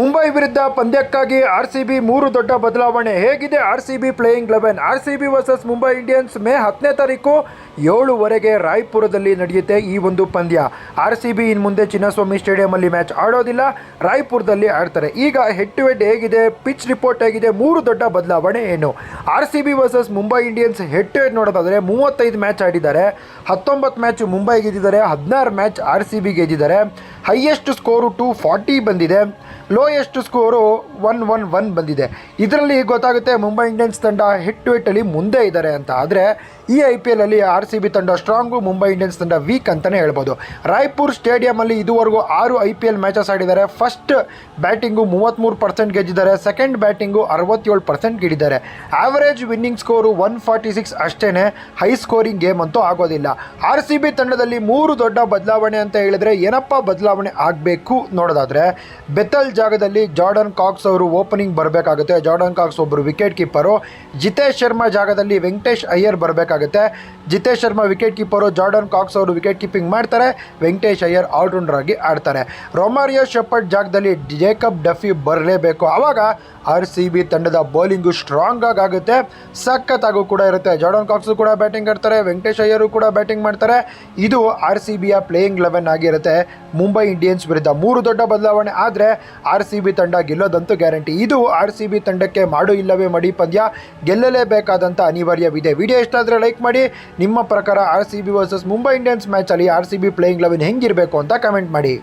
ಮುಂಬೈ ವಿರುದ್ಧ ಪಂದ್ಯಕ್ಕಾಗಿ ಆರ್ಸಿಬಿ ಮೂರು ದೊಡ್ಡ ಬದಲಾವಣೆ. ಹೇಗಿದೆ RCB playing 11? RCB versus Mumbai Indians May 10ನೇ ತಾರೀಕು 7:15 ರಾಯ್ಪುರದಲ್ಲಿ ನಡೆಯುತ್ತೆ ಈ ಒಂದು ಪಂದ್ಯ. ಆರ್ಸಿಬಿ ಇನ್ನು ಮುಂದೆ ಚಿನ್ನಸ್ವಾಮಿ ಸ್ಟೇಡಿಯಂಲ್ಲಿ ಮ್ಯಾಚ್ ಆಡೋದಿಲ್ಲ, ರಾಯ್ಪುರದಲ್ಲಿ ಆಡ್ತಾರೆ. ಈಗ ಹೆಡ್ ಟು ಹೆಡ್ ಹೇಗಿದೆ, ಪಿಚ್ ರಿಪೋರ್ಟ್ ಹೇಗಿದೆ, ಮೂರು ದೊಡ್ಡ ಬದಲಾವಣೆ ಏನು? RCB versus Mumbai Indians head to head ನೋಡೋದಾದರೆ 35 ಮ್ಯಾಚ್ ಆಡಿದ್ದಾರೆ. 19 ಮ್ಯಾಚ್ ಮುಂಬೈ ಗೆದ್ದಿದ್ದಾರೆ, 16 ಮ್ಯಾಚ್ ಆರ್ಸಿಬಿ ಗೆದ್ದಿದ್ದಾರೆ. ಹೈಯೆಸ್ಟ್ ಸ್ಕೋರು 240 ಬಂದಿದೆ, ಲೋಯೆಸ್ಟ್ ಸ್ಕೋರು 111 ಬಂದಿದೆ. ಇದರಲ್ಲಿ ಗೊತ್ತಾಗುತ್ತೆ ಮುಂಬೈ ಇಂಡಿಯನ್ಸ್ ತಂಡ ಹೆಡ್ ಟು ಹೆಡ್ಡಲ್ಲಿ ಮುಂದೆ ಇದ್ದಾರೆ ಅಂತ. ಆದರೆ ಈ IPL ಅಲ್ಲಿ RCB ತಂಡ ಸ್ಟ್ರಾಂಗು, ಮುಂಬೈ ಇಂಡಿಯನ್ಸ್ ತಂಡ ವೀಕ್ ಅಂತಲೇ ಹೇಳ್ಬೋದು. ರಾಯ್ಪುರ್ ಸ್ಟೇಡಿಯಮಲ್ಲಿ ಇದುವರೆಗೂ 6 IPL ಮ್ಯಾಚಸ್ ಆಡಿದ್ದಾರೆ. ಫಸ್ಟ್ ಬ್ಯಾಟಿಂಗು 33% ಗೆದ್ದಿದ್ದಾರೆ, ಸೆಕೆಂಡ್ ಬ್ಯಾಟಿಂಗು 67% ಗೆದ್ದಿದ್ದಾರೆ. ಆವರೇಜ್ ವಿನ್ನಿಂಗ್ ಸ್ಕೋರು 146 ಅಷ್ಟೇ, ಹೈ ಸ್ಕೋರಿಂಗ್ ಗೇಮ್ ಅಂತೂ ಆಗೋದಿಲ್ಲ. RCB ತಂಡದಲ್ಲಿ ಮೂರು ದೊಡ್ಡ ಬದಲಾವಣೆ ಅಂತ ಹೇಳಿದ್ರೆ ಏನಪ್ಪ ಬದಲಾವಣೆ ಆಗಬೇಕು ನೋಡೋದಾದರೆ, ಬೆಥಲ್ ಜಾಗದಲ್ಲಿ ಜಾರ್ಡನ್ ಕಾಕ್ಸ್ ಅವರು ಓಪನಿಂಗ್ ಬರಬೇಕಾಗುತ್ತೆ. ಜಾರ್ಡನ್ ಕಾಕ್ಸ್ ಒಬ್ಬರು ವಿಕೆಟ್ ಕೀಪರು. ಜಿತೇಶ್ ಶರ್ಮಾ ಜಾಗದಲ್ಲಿ ವೆಂಕಟೇಶ್ ಅಯ್ಯರ್ ಬರಬೇಕಾಗುತ್ತೆ. Jitesh Sharma wicket keeper, Jordan Cox ಅವರು ವಿಕೆಟ್ ಕೀಪಿಂಗ್ ಮಾಡ್ತಾರೆ, ವೆಂಕಟೇಶ್ ಅಯ್ಯರ್ ಆಲ್ರೌಂಡರ್ ಆಗಿ ಆಡ್ತಾರೆ. ರೊಮಾರಿಯೋ ಶೆಪರ್ಡ್ ಜಾಗದಲ್ಲಿ ಜೇಕಬ್ ಡಫಿ ಬರಲೇಬೇಕು. ಆವಾಗ RCB ತಂಡದ ಬೌಲಿಂಗು ಸ್ಟ್ರಾಂಗ್ ಆಗುತ್ತೆ, ಸಖತ್ತಾಗೂ ಕೂಡ ಇರುತ್ತೆ. ಜಾರ್ಡನ್ ಕಾಕ್ಸು ಕೂಡ ಬ್ಯಾಟಿಂಗ್ ಆಡ್ತಾರೆ, ವೆಂಕಟೇಶ್ ಅಯ್ಯರು ಕೂಡ ಬ್ಯಾಟಿಂಗ್ ಮಾಡ್ತಾರೆ. ಇದು RCBಯ ಪ್ಲೇಯಿಂಗ್ 11 ಆಗಿರುತ್ತೆ ಮುಂಬೈ ಇಂಡಿಯನ್ಸ್ ವಿರುದ್ಧ. ಮೂರು ದೊಡ್ಡ ಬದಲಾವಣೆ ಆದರೆ RCB ತಂಡ ಗೆಲ್ಲೋದಂತೂ ಗ್ಯಾರಂಟಿ. ಇದು RCB ತಂಡಕ್ಕೆ ಮಾಡು ಇಲ್ಲವೇ ಮಡಿ ಪಂದ್ಯ, ಗೆಲ್ಲಲೇಬೇಕಾದಂಥ ಅನಿವಾರ್ಯವಿದೆ. ವಿಡಿಯೋ ಇಷ್ಟ ಆದರೆ ಲೈಕ್ ಮಾಡಿ. ನಿಮ್ಮ ಪ್ರಕಾರ RCB ವರ್ಸಸ್ ಮುಂಬೈ ಇಂಡಿಯನ್ಸ್ ಮ್ಯಾಚಲ್ಲಿ RCB ಪ್ಲೇಯಿಂಗ್ 11 ಹೆಂಗಿರಬೇಕು ಅಂತ ಕಮೆಂಟ್ ಮಾಡಿ.